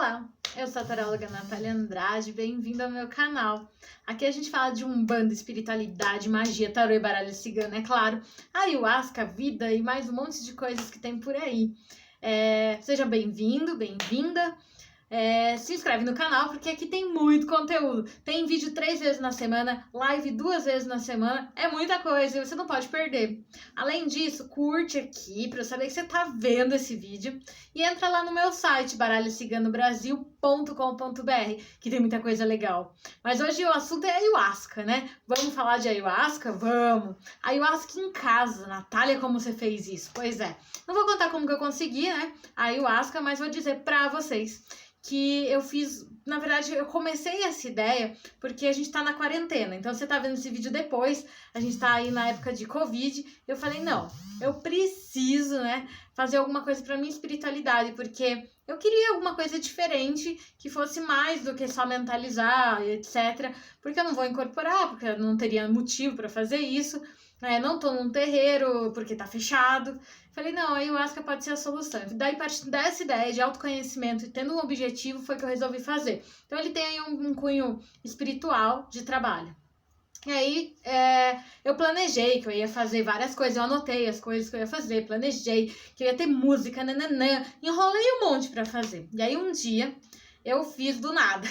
Olá, eu sou a taróloga Natália Andrade, bem-vindo ao meu canal. Aqui a gente fala de umbanda, espiritualidade, magia, tarô e baralho cigano, é claro, ayahuasca, vida e mais um monte de coisas que tem por aí. Seja bem-vindo, bem-vinda. Se inscreve no canal porque aqui tem muito conteúdo. Tem vídeo 3 vezes na semana, live 2 vezes na semana, é muita coisa e você não pode perder. Além disso, curte aqui para eu saber que você tá vendo esse vídeo e entra lá no meu site baralhociganobrasil.com.br que tem muita coisa legal. Mas hoje o assunto é ayahuasca, né? Vamos falar de ayahuasca? Vamos! Ayahuasca em casa. Natália, como você fez isso? Pois é. Não vou contar como que eu consegui, né? A ayahuasca, mas vou dizer pra vocês que eu fiz, na verdade, eu comecei essa ideia porque a gente tá na quarentena, então você tá vendo esse vídeo depois, a gente tá aí na época de Covid, eu falei, não, eu preciso, né, fazer alguma coisa pra minha espiritualidade, porque eu queria alguma coisa diferente, que fosse mais do que só mentalizar, etc, porque eu não vou incorporar, porque eu não teria motivo pra fazer isso, não tô num terreiro porque tá fechado. Falei, não, a ayahuasca pode ser a solução. Daí, partindo dessa ideia de autoconhecimento e tendo um objetivo, foi que eu resolvi fazer. Então, ele tem aí um cunho espiritual de trabalho. E aí, eu planejei que eu ia fazer várias coisas, eu anotei as coisas que eu ia fazer, planejei que eu ia ter música, nananã, enrolei um monte pra fazer. E aí, um dia, eu fiz do nada.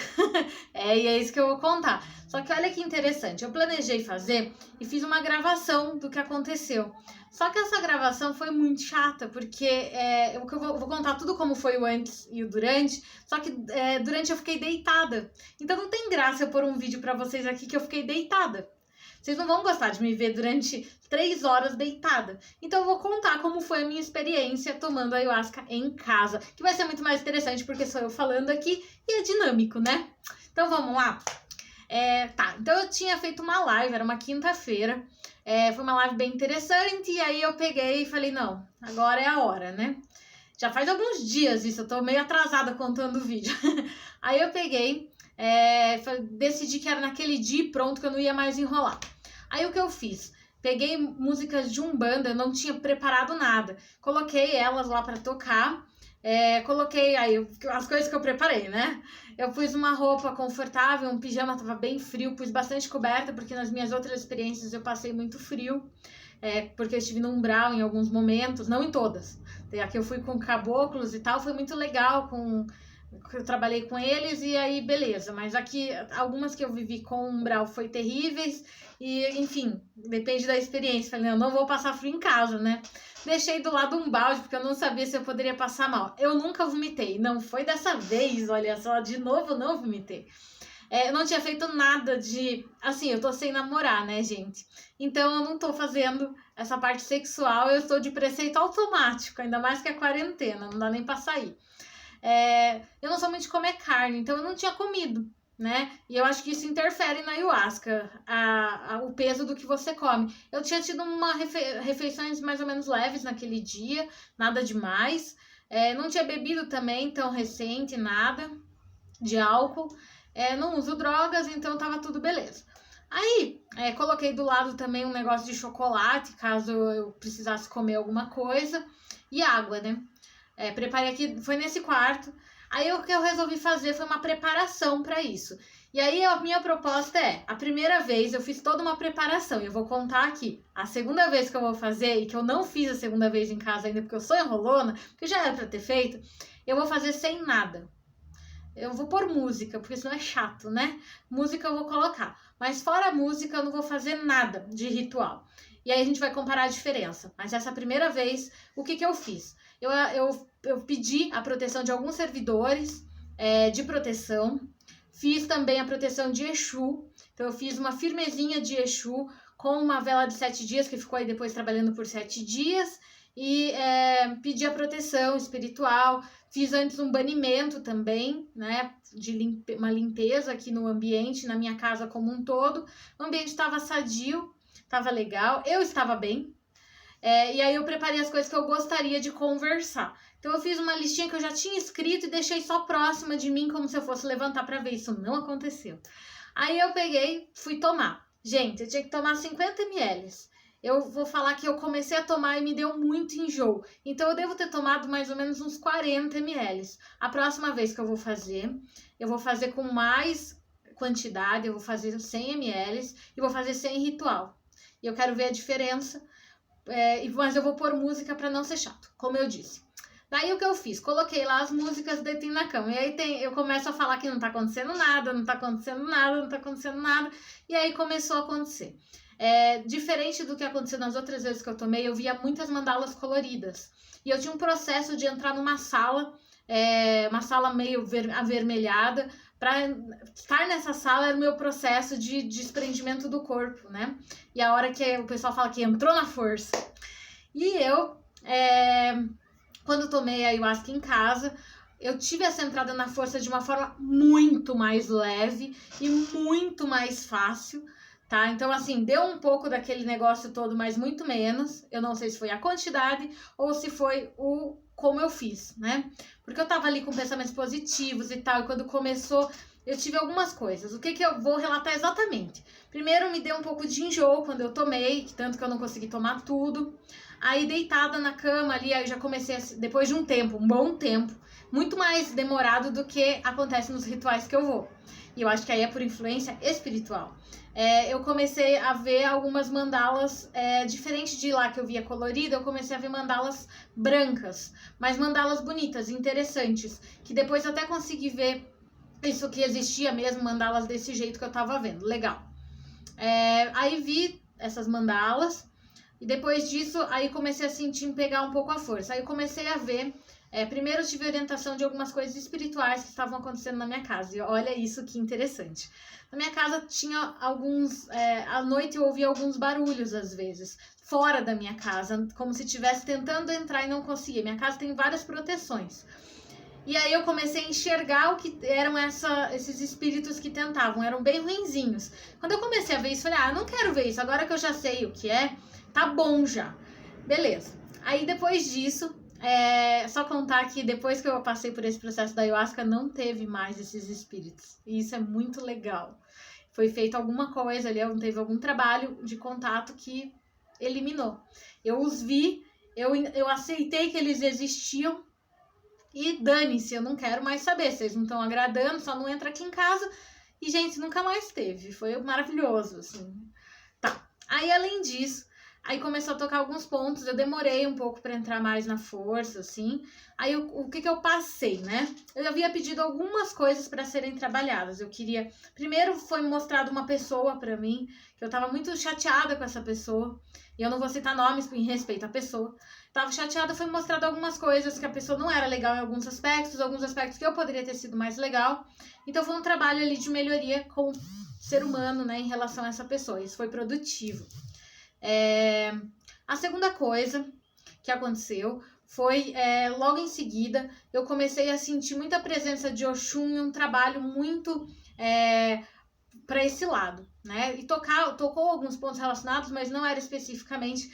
E é isso que eu vou contar. Só que olha que interessante, eu planejei fazer e fiz uma gravação do que aconteceu. Só que essa gravação foi muito chata, porque eu vou contar tudo como foi o antes e o durante, só que durante eu fiquei deitada. Então não tem graça eu pôr um vídeo pra vocês aqui que eu fiquei deitada. Vocês não vão gostar de me ver durante 3 horas deitada. Então eu vou contar como foi a minha experiência tomando ayahuasca em casa, que vai ser muito mais interessante porque sou eu falando aqui e é dinâmico, né? Então vamos lá? Então eu tinha feito uma live, era uma quinta-feira, foi uma live bem interessante, e aí eu peguei e falei, não, agora é a hora, né? Já faz alguns dias isso, eu tô meio atrasada contando o vídeo. Aí eu peguei, decidi que era naquele dia e pronto, que eu não ia mais enrolar. Aí o que eu fiz? Peguei músicas de umbanda, eu não tinha preparado nada, coloquei elas lá pra tocar, coloquei aí as coisas que eu preparei, né? Eu pus uma roupa confortável, um pijama, tava bem frio, pus bastante coberta, porque nas minhas outras experiências eu passei muito frio, porque eu estive no umbral em alguns momentos, não em todas. Aqui eu fui com caboclos e tal, foi muito legal, eu trabalhei com eles e aí beleza, mas aqui algumas que eu vivi com umbral foi terríveis e enfim, depende da experiência. Falei, não vou passar frio em casa, né? Deixei do lado um balde porque eu não sabia se eu poderia passar mal. Eu nunca vomitei, não foi dessa vez, olha só, de novo não vomitei. Eu não tinha feito nada de... Assim, eu tô sem namorar, né, gente? Então eu não tô fazendo essa parte sexual, eu estou de preceito automático, ainda mais que é quarentena, não dá nem pra sair. Eu não sou muito de comer carne, então eu não tinha comido, né? E eu acho que isso interfere na ayahuasca, o peso do que você come. Eu tinha tido refeições mais ou menos leves naquele dia, nada demais. Não tinha bebido também tão recente, nada de álcool. Não uso drogas, então tava tudo beleza. Aí, coloquei do lado também um negócio de chocolate, caso eu precisasse comer alguma coisa, e água, né? Preparei aqui, foi nesse quarto. Aí o que eu resolvi fazer foi uma preparação para isso. E aí a minha proposta a primeira vez eu fiz toda uma preparação, e eu vou contar aqui. A segunda vez que eu vou fazer, e que eu não fiz a segunda vez em casa ainda, porque eu sou enrolona, porque já era para ter feito, eu vou fazer sem nada. Eu vou pôr música, porque senão é chato, né? Música eu vou colocar. Mas fora a música, eu não vou fazer nada de ritual. E aí a gente vai comparar a diferença. Mas essa primeira vez, o que eu fiz? Eu pedi a proteção de alguns servidores de proteção. Fiz também a proteção de Exu. Então eu fiz uma firmezinha de Exu com uma vela de 7 dias, que ficou aí depois trabalhando por 7 dias. E pedi a proteção espiritual. Fiz antes um banimento também, né, uma limpeza aqui no ambiente, na minha casa como um todo. O ambiente estava sadio, estava legal, eu estava bem. E aí eu preparei as coisas que eu gostaria de conversar. Então eu fiz uma listinha que eu já tinha escrito e deixei só próxima de mim, como se eu fosse levantar para ver. Isso não aconteceu. Aí eu peguei, fui tomar. Gente, eu tinha que tomar 50 ml. eu vou falar que eu comecei a tomar e me deu muito enjoo. Então eu devo ter tomado mais ou menos uns 40 ml. A próxima vez que eu vou fazer com mais quantidade, eu vou fazer 100 ml e vou fazer sem ritual. E eu quero ver a diferença, mas eu vou pôr música para não ser chato, como eu disse. Daí o que eu fiz? Coloquei lá as músicas, deitei na cama. E aí eu começo a falar que não tá acontecendo nada, não tá acontecendo nada, não tá acontecendo nada. E aí começou a acontecer. Diferente do que aconteceu nas outras vezes que eu tomei, eu via muitas mandalas coloridas. E eu tinha um processo de entrar numa sala, uma sala meio avermelhada. Para estar nessa sala era o meu processo de desprendimento do corpo, né? E a hora que o pessoal fala que entrou na força. E eu... quando tomei a ayahuasca em casa, eu tive essa entrada na força de uma forma muito mais leve e muito mais fácil, tá? Então, assim, deu um pouco daquele negócio todo, mas muito menos. Eu não sei se foi a quantidade ou se foi como eu fiz, né? Porque eu tava ali com pensamentos positivos e tal, e quando começou, eu tive algumas coisas. O que eu vou relatar exatamente? Primeiro, me deu um pouco de enjoo quando eu tomei, tanto que eu não consegui tomar tudo. Aí, deitada na cama ali, aí eu já comecei, depois de um tempo, um bom tempo, muito mais demorado do que acontece nos rituais que eu vou. E eu acho que aí é por influência espiritual. Eu comecei a ver algumas mandalas, diferente de lá que eu via colorida, eu comecei a ver mandalas brancas, mas mandalas bonitas, interessantes, que depois eu até consegui ver isso que existia mesmo, mandalas desse jeito que eu tava vendo, legal. Aí vi essas mandalas, e depois disso, aí comecei a sentir pegar um pouco a força. Aí eu comecei a ver, primeiro eu tive orientação de algumas coisas espirituais que estavam acontecendo na minha casa. E olha isso que interessante. Na minha casa tinha alguns, à noite eu ouvia alguns barulhos às vezes, fora da minha casa, como se estivesse tentando entrar e não conseguia. Minha casa tem várias proteções. E aí eu comecei a enxergar o que eram esses espíritos que tentavam, eram bem ruinzinhos. Quando eu comecei a ver isso, falei, não quero ver isso, agora que eu já sei o que tá bom já. Beleza. Aí depois disso, só contar que depois que eu passei por esse processo da ayahuasca, não teve mais esses espíritos. E isso é muito legal. Foi feito alguma coisa ali, teve algum trabalho de contato que eliminou. Eu os vi, eu aceitei que eles existiam e dane-se, eu não quero mais saber. Vocês não estão agradando, só não entra aqui em casa. E, gente, nunca mais teve. Foi maravilhoso, assim. Tá. Aí, além disso, aí começou a tocar alguns pontos, eu demorei um pouco para entrar mais na força, assim. Aí o que eu passei, né? Eu havia pedido algumas coisas para serem trabalhadas. Eu queria... Primeiro foi mostrado uma pessoa para mim, que eu tava muito chateada com essa pessoa. E eu não vou citar nomes em respeito à pessoa. Tava chateada, foi mostrado algumas coisas que a pessoa não era legal em alguns aspectos que eu poderia ter sido mais legal. Então foi um trabalho ali de melhoria com o ser humano, né, em relação a essa pessoa. Isso foi produtivo. A segunda coisa que aconteceu foi, logo em seguida, eu comecei a sentir muita presença de Oxum e um trabalho muito para esse lado, né? E tocou alguns pontos relacionados, mas não era especificamente...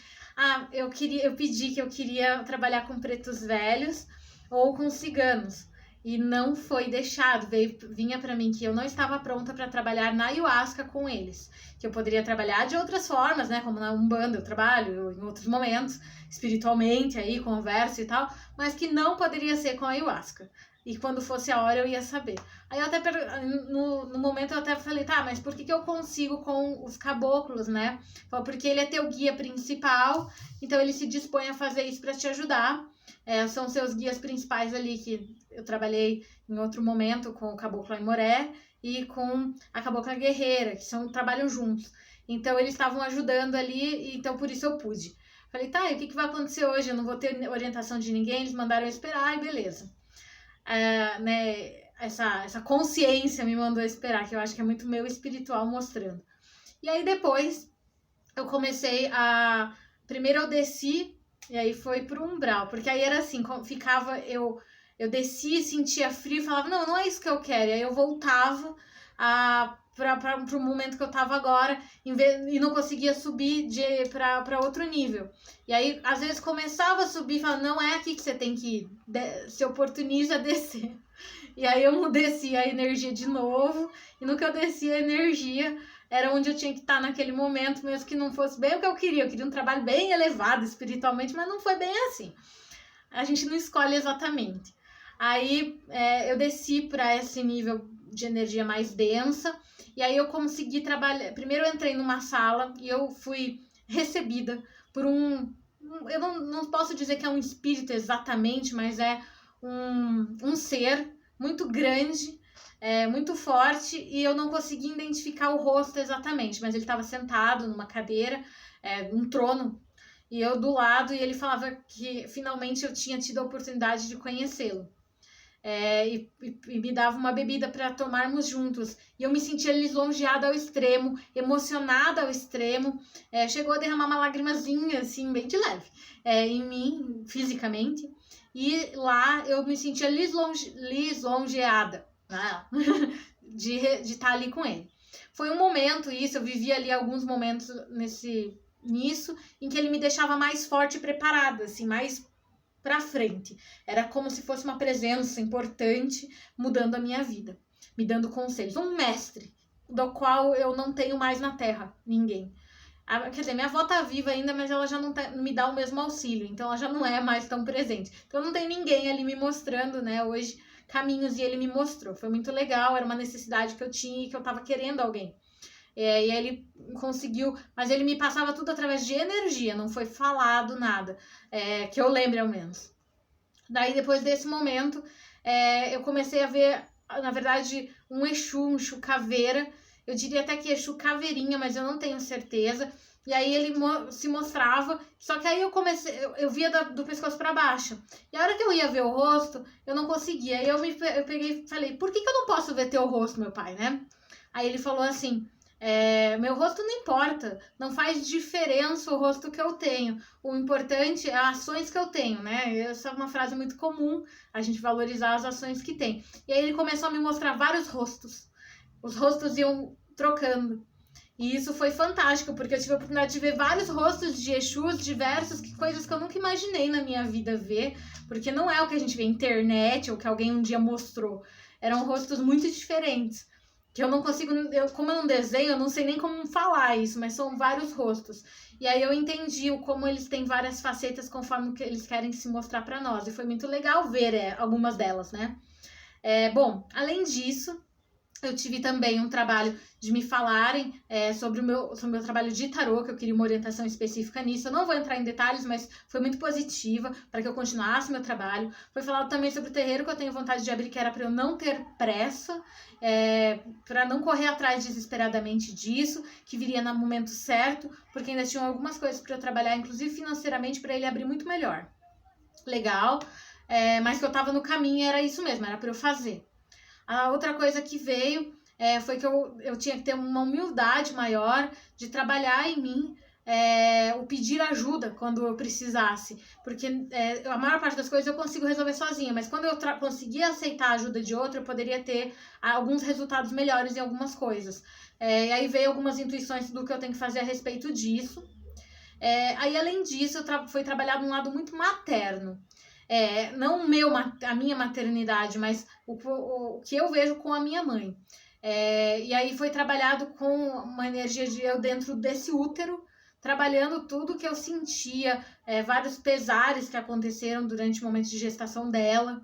eu pedi que eu queria trabalhar com pretos velhos ou com ciganos. E não foi deixado, vinha para mim que eu não estava pronta para trabalhar na ayahuasca com eles. Que eu poderia trabalhar de outras formas, né? Como na Umbanda eu trabalho, em outros momentos, espiritualmente, aí converso e tal, mas que não poderia ser com a ayahuasca. E quando fosse a hora eu ia saber. Aí eu até, no momento eu até falei, tá, mas por que eu consigo com os caboclos, né? Porque ele é teu guia principal, então ele se dispõe a fazer isso para te ajudar. São seus guias principais ali, que eu trabalhei em outro momento com o Caboclo Aimoré e com a Cabocla Guerreira, que trabalham juntos. Então eles estavam ajudando ali, então por isso eu pude. Falei, tá, e o que vai acontecer hoje? Eu não vou ter orientação de ninguém, eles mandaram eu esperar e beleza. Né, essa consciência me mandou esperar, que eu acho que é muito meu espiritual mostrando. E aí depois eu comecei a... Primeiro eu desci, e aí foi pro umbral, porque aí era assim, ficava, eu descia, sentia frio, falava, não é isso que eu quero, e aí eu voltava para o momento que eu tava agora, e não conseguia subir para outro nível. E aí, às vezes, começava a subir e falava, não é aqui que você tem que ir, se oportuniza a descer. E aí eu descia a energia de novo, e no que eu descia a energia, era onde eu tinha que estar naquele momento, mesmo que não fosse bem o que eu queria um trabalho bem elevado espiritualmente, mas não foi bem assim. A gente não escolhe exatamente. Aí eu desci para esse nível de energia mais densa, e aí eu consegui trabalhar. Primeiro eu entrei numa sala e eu fui recebida por eu não posso dizer que é um espírito exatamente, mas é um ser muito grande, muito forte, e eu não consegui identificar o rosto exatamente, mas ele estava sentado numa cadeira, um trono, e eu do lado, e ele falava que finalmente eu tinha tido a oportunidade de conhecê-lo. E me dava uma bebida para tomarmos juntos. E eu me sentia lisonjeada ao extremo, emocionada ao extremo. Chegou a derramar uma lagrimazinha, assim, bem de leve, em mim, fisicamente. E lá eu me sentia lisonjeada, né? de estar ali com ele. Foi um momento, isso, eu vivi ali alguns momentos nisso, em que ele me deixava mais forte e preparada, assim, mais pra frente. Era como se fosse uma presença importante mudando a minha vida, me dando conselhos. Um mestre, do qual eu não tenho mais na Terra, ninguém. Quer dizer, minha avó tá viva ainda, mas ela já não me dá o mesmo auxílio, então ela já não é mais tão presente. Então não tem ninguém ali me mostrando, né, hoje, caminhos, e ele me mostrou. Foi muito legal, era uma necessidade que eu tinha e que eu tava querendo alguém. E aí ele conseguiu, mas ele me passava tudo através de energia, não foi falado nada, que eu lembre ao menos. Daí depois desse momento, eu comecei a ver, na verdade, um Exu caveira, eu diria até que Exu caveirinha, mas eu não tenho certeza. E aí ele se mostrava, só que aí eu via do pescoço para baixo. E a hora que eu ia ver o rosto, eu não conseguia. Aí eu peguei e falei, por que eu não posso ver teu rosto, meu pai, né? Aí ele falou assim, meu rosto não importa, não faz diferença o rosto que eu tenho, o importante é as ações que eu tenho, né? Essa é uma frase muito comum, a gente valorizar as ações que tem. E aí ele começou a me mostrar vários rostos, os rostos iam trocando, e isso foi fantástico, porque eu tive a oportunidade de ver vários rostos de Exus diversos, coisas que eu nunca imaginei na minha vida ver, porque não é o que a gente vê na internet, ou que alguém um dia mostrou, eram rostos muito diferentes, que eu não consigo, como eu não desenho, eu não sei nem como falar isso, mas são vários rostos. E aí eu entendi como eles têm várias facetas conforme que eles querem se mostrar para nós. E foi muito legal ver algumas delas, né? Bom, além disso, eu tive também um trabalho de me falarem sobre o meu trabalho de tarô, que eu queria uma orientação específica nisso. Eu não vou entrar em detalhes, mas foi muito positiva para que eu continuasse meu trabalho. Foi falado também sobre o terreiro que eu tenho vontade de abrir, que era para eu não ter pressa, para não correr atrás desesperadamente disso, que viria no momento certo, porque ainda tinham algumas coisas para eu trabalhar, inclusive financeiramente, para ele abrir muito melhor. Legal, mas que eu estava no caminho, era isso mesmo, era para eu fazer. A outra coisa que veio foi que eu tinha que ter uma humildade maior de trabalhar em mim, o pedir ajuda quando eu precisasse, porque a maior parte das coisas eu consigo resolver sozinha, mas quando eu conseguia aceitar a ajuda de outro, eu poderia ter alguns resultados melhores em algumas coisas. E aí veio algumas intuições do que eu tenho que fazer a respeito disso. Aí além disso, foi trabalhado um lado muito materno. Não a minha maternidade, mas o que eu vejo com a minha mãe. E aí foi trabalhado com uma energia de eu dentro desse útero, trabalhando tudo que eu sentia, vários pesares que aconteceram durante o momento de gestação dela,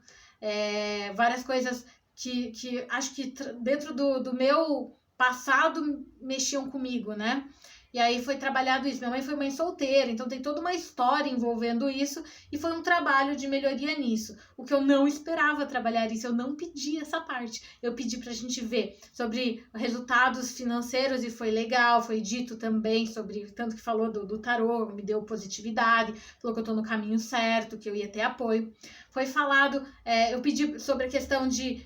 várias coisas que acho que dentro do meu passado mexiam comigo, né? E aí foi trabalhado isso. Minha mãe foi mãe solteira, então tem toda uma história envolvendo isso, e foi um trabalho de melhoria nisso. O que eu não esperava trabalhar isso, eu não pedi essa parte. Eu pedi pra gente ver sobre resultados financeiros e foi legal, foi dito também sobre, tanto que falou do tarô, me deu positividade, falou que eu tô no caminho certo, que eu ia ter apoio. Foi falado, eu pedi sobre a questão de...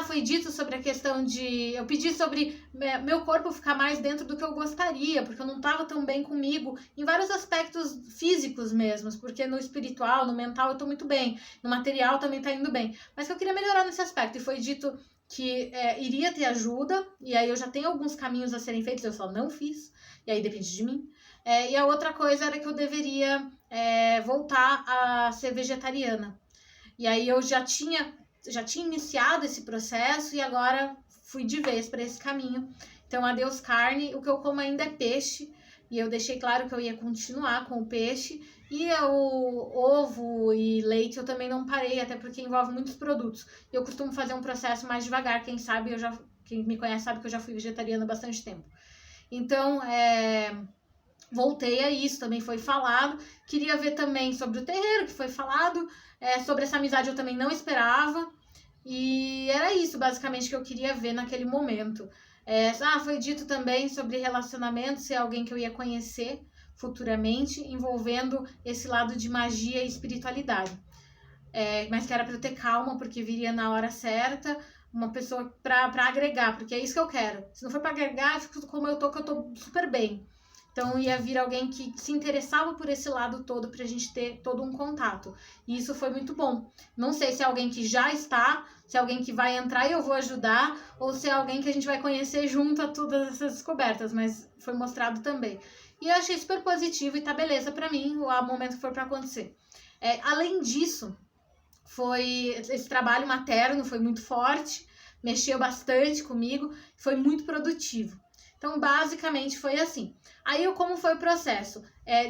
foi dito sobre a questão de... Eu pedi sobre meu corpo ficar mais dentro do que eu gostaria, porque eu não estava tão bem comigo, em vários aspectos físicos mesmos, porque no espiritual, no mental eu tô muito bem, no material também tá indo bem, mas que eu queria melhorar nesse aspecto, e foi dito que iria ter ajuda, e aí eu já tenho alguns caminhos a serem feitos, eu só não fiz, e aí depende de mim. E a outra coisa era que eu deveria voltar a ser vegetariana. E aí eu já tinha iniciado esse processo e agora fui de vez para esse caminho. Então, adeus carne, o que eu como ainda é peixe, e eu deixei claro que eu ia continuar com o peixe, e o ovo e leite eu também não parei, até porque envolve muitos produtos. Eu costumo fazer um processo mais devagar, quem me conhece sabe que eu já fui vegetariana há bastante tempo. Então, voltei a isso, também foi falado. Queria ver também sobre o terreiro, que foi falado. Sobre essa amizade eu também não esperava. E era isso, basicamente, que eu queria ver naquele momento. Foi dito também sobre relacionamento, ser alguém que eu ia conhecer futuramente, envolvendo esse lado de magia e espiritualidade. Mas que era para eu ter calma, porque viria na hora certa, uma pessoa para agregar, porque é isso que eu quero. Se não for para agregar, eu fico como eu tô, que eu tô super bem. Então ia vir alguém que se interessava por esse lado todo pra gente ter todo um contato. E isso foi muito bom. Não sei se é alguém que já está, se é alguém que vai entrar e eu vou ajudar, ou se é alguém que a gente vai conhecer junto a todas essas descobertas, mas foi mostrado também. E eu achei super positivo e tá beleza pra mim, o momento que for pra acontecer. Além disso, esse trabalho materno foi muito forte, mexeu bastante comigo, foi muito produtivo. Então, basicamente, foi assim. Aí, como foi o processo?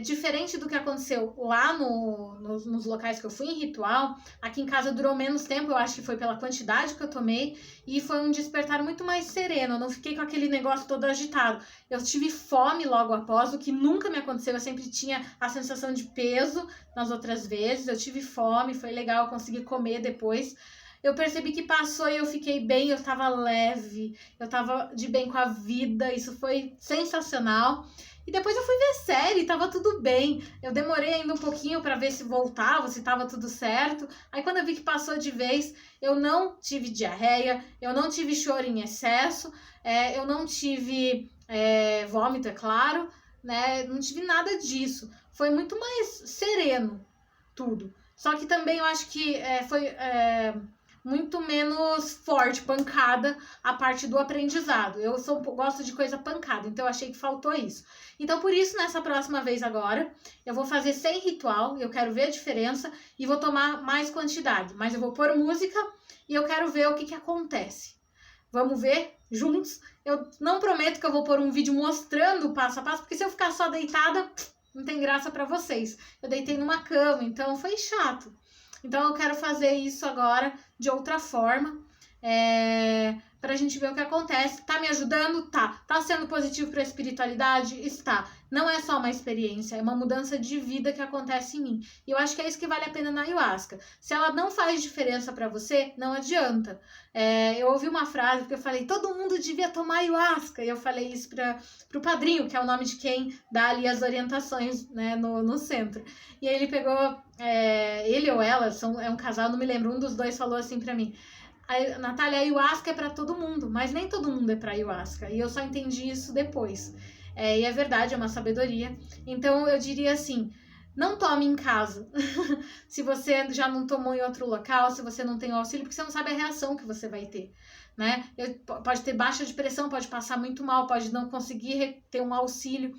Diferente do que aconteceu lá nos locais que eu fui em ritual, aqui em casa durou menos tempo, eu acho que foi pela quantidade que eu tomei, e foi um despertar muito mais sereno, eu não fiquei com aquele negócio todo agitado. Eu tive fome logo após, o que nunca me aconteceu, eu sempre tinha a sensação de peso nas outras vezes, eu tive fome, foi legal, eu consegui comer depois. Eu percebi que passou e eu fiquei bem, eu tava leve, eu tava de bem com a vida, isso foi sensacional. E depois eu fui ver série, tava tudo bem. Eu demorei ainda um pouquinho para ver se voltava, se tava tudo certo. Aí quando eu vi que passou de vez, eu não tive diarreia, eu não tive choro em excesso, eu não tive vômito, é claro, né? Não tive nada disso. Foi muito mais sereno tudo. Só que também eu acho que foi muito menos forte, pancada, a parte do aprendizado. Eu gosto de coisa pancada, então eu achei que faltou isso. Então, por isso, nessa próxima vez agora, eu vou fazer sem ritual, eu quero ver a diferença e vou tomar mais quantidade. Mas eu vou pôr música e eu quero ver o que acontece. Vamos ver juntos. Eu não prometo que eu vou pôr um vídeo mostrando o passo a passo, porque se eu ficar só deitada, não tem graça pra vocês. Eu deitei numa cama, então foi chato. Então eu quero fazer isso agora de outra forma, pra gente ver o que acontece. Tá me ajudando? Tá. Tá sendo positivo pra espiritualidade? Está. Não é só uma experiência, é uma mudança de vida que acontece em mim. E eu acho que é isso que vale a pena na ayahuasca. Se ela não faz diferença pra você, não adianta. Eu ouvi uma frase que eu falei, todo mundo devia tomar ayahuasca. E eu falei isso pro padrinho, que é o nome de quem dá ali as orientações, né, no centro. E aí ele pegou, ele ou ela, é um casal, não me lembro, um dos dois falou assim pra mim, Natália, a ayahuasca é pra todo mundo, mas nem todo mundo é pra ayahuasca. E eu só entendi isso depois. E é verdade, é uma sabedoria. Então eu diria assim, não tome em casa. Se você já não tomou em outro local, se você não tem auxílio, porque você não sabe a reação que você vai ter, né? Pode ter baixa de pressão, pode passar muito mal, pode não conseguir ter um auxílio.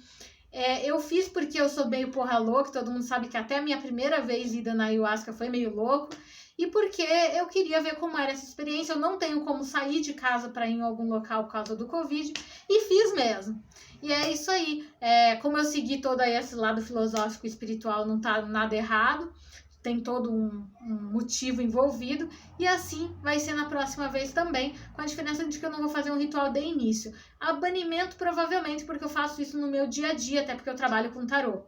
Eu fiz porque eu sou meio porra louca, todo mundo sabe que até a minha primeira vez ida na ayahuasca foi meio louco, e porque eu queria ver como era essa experiência. Eu não tenho como sair de casa para ir em algum local por causa do Covid, e fiz mesmo. E é isso aí, como eu segui todo esse lado filosófico e espiritual, não tá nada errado, tem todo um motivo envolvido, e assim vai ser na próxima vez também, com a diferença de que eu não vou fazer um ritual de início. A banimento provavelmente, porque eu faço isso no meu dia a dia, até porque eu trabalho com tarô.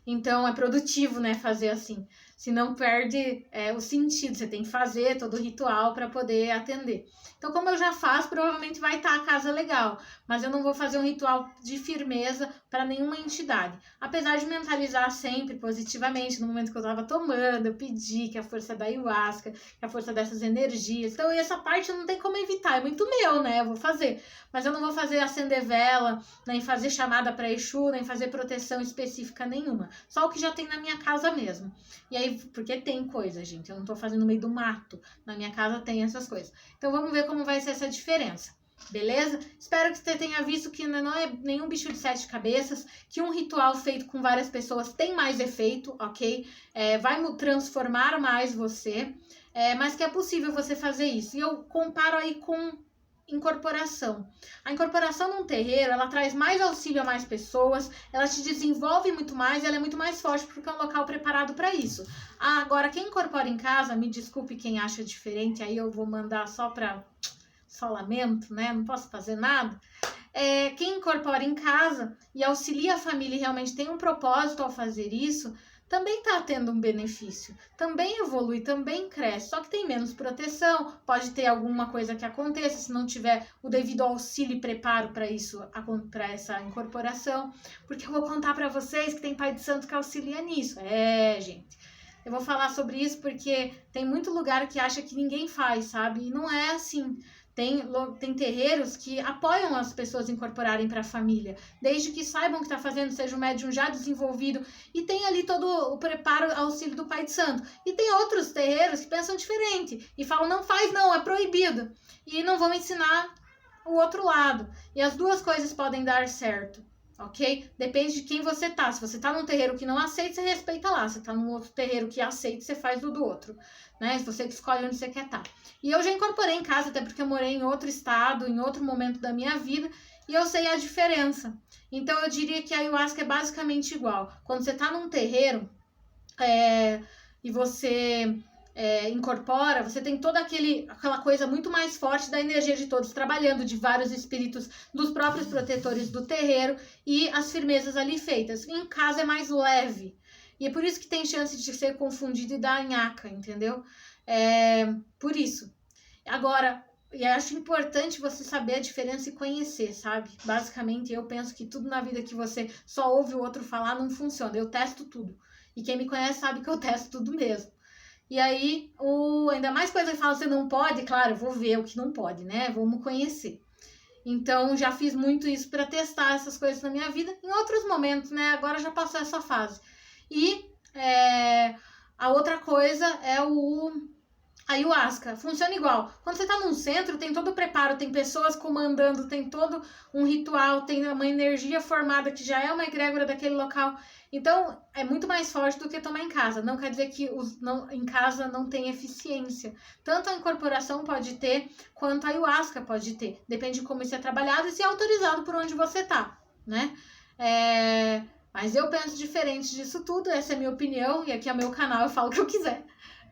Então é produtivo, né, fazer assim. Senão perde o sentido, você tem que fazer todo o ritual para poder atender. Então, como eu já faço, provavelmente vai estar a casa legal, mas eu não vou fazer um ritual de firmeza para nenhuma entidade. Apesar de mentalizar sempre positivamente, no momento que eu estava tomando, eu pedi que a força da ayahuasca, que a força dessas energias. Então, essa parte não tem como evitar, é muito meu, né? Eu vou fazer. Mas eu não vou fazer acender vela, nem fazer chamada para Exu, nem fazer proteção específica nenhuma. Só o que já tem na minha casa mesmo. E aí, porque tem coisa, gente, eu não tô fazendo no meio do mato. Na minha casa tem essas coisas. Então vamos ver como vai ser essa diferença. Beleza? Espero que você tenha visto que não é nenhum bicho de 7 cabeças, que um ritual feito com várias pessoas tem mais efeito, ok? Vai transformar mais você, mas que é possível você fazer isso. E eu comparo aí com incorporação. A incorporação num terreiro, ela traz mais auxílio a mais pessoas, ela te desenvolve muito mais, ela é muito mais forte porque é um local preparado para isso. Agora, quem incorpora em casa, me desculpe quem acha diferente, aí eu vou mandar só lamento, né? Não posso fazer nada. Quem incorpora em casa e auxilia a família e realmente tem um propósito ao fazer isso, também está tendo um benefício, também evolui, também cresce, só que tem menos proteção, pode ter alguma coisa que aconteça se não tiver o devido auxílio e preparo para isso, para essa incorporação, porque eu vou contar para vocês que tem pai de santo que auxilia nisso. Gente, eu vou falar sobre isso porque tem muito lugar que acha que ninguém faz, sabe? E não é assim. Tem terreiros que apoiam as pessoas incorporarem para a família, desde que saibam o que está fazendo, seja um médium já desenvolvido, e tem ali todo o preparo, auxílio do Pai de Santo. E tem outros terreiros que pensam diferente e falam, não faz não, é proibido, e não vão ensinar o outro lado. E as duas coisas podem dar certo, ok? Depende de quem você tá. Se você tá num terreiro que não aceita, você respeita lá. Se tá num outro terreiro que aceita, você faz do outro, né? Se você que escolhe onde você quer estar. E eu já incorporei em casa, até porque eu morei em outro estado, em outro momento da minha vida, e eu sei a diferença. Então eu diria que a ayahuasca é basicamente igual. Quando você tá num terreiro e você incorpora, você tem toda aquela coisa muito mais forte da energia de todos trabalhando, de vários espíritos, dos próprios protetores do terreiro e as firmezas ali feitas. Em casa é mais leve. E é por isso que tem chance de ser confundido e dar nhaca, entendeu? Por isso. Agora, eu acho importante você saber a diferença e conhecer, sabe? Basicamente, eu penso que tudo na vida que você só ouve o outro falar não funciona. Eu testo tudo. E quem me conhece sabe que eu testo tudo mesmo. E aí, ainda mais coisa que fala, você não pode, claro, eu vou ver o que não pode, né? Vamos conhecer. Então, já fiz muito isso para testar essas coisas na minha vida. Em outros momentos, né? Agora já passou essa fase. E a outra coisa é a ayahuasca. Funciona igual. Quando você tá num centro, tem todo o preparo, tem pessoas comandando, tem todo um ritual, tem uma energia formada que já é uma egrégora daquele local. Então, é muito mais forte do que tomar em casa. Não quer dizer que em casa não tem eficiência. Tanto a incorporação pode ter, quanto a ayahuasca pode ter. Depende de como isso é trabalhado e se é autorizado por onde você tá, né? Mas eu penso diferente disso tudo, essa é a minha opinião, e aqui é o meu canal, eu falo o que eu quiser.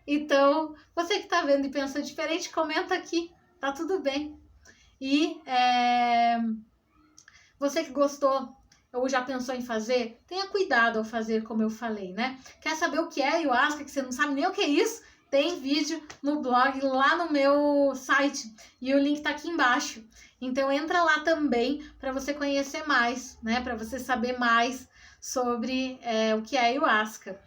Então, você que tá vendo e pensa diferente, comenta aqui, tá tudo bem. E você que gostou ou já pensou em fazer, tenha cuidado ao fazer como eu falei, né? Quer saber o que é ayahuasca, que você não sabe nem o que é isso? Tem vídeo no blog, lá no meu site, e o link tá aqui embaixo. Então entra lá também para você conhecer mais, né? Para você saber mais sobre o que é ayahuasca.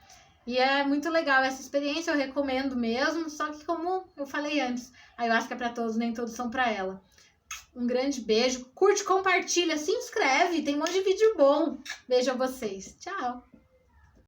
E é muito legal essa experiência, eu recomendo mesmo, só que como eu falei antes, a ayahuasca é para todos, nem todos são para ela. Um grande beijo, curte, compartilha, se inscreve, tem um monte de vídeo bom. Beijo a vocês, tchau!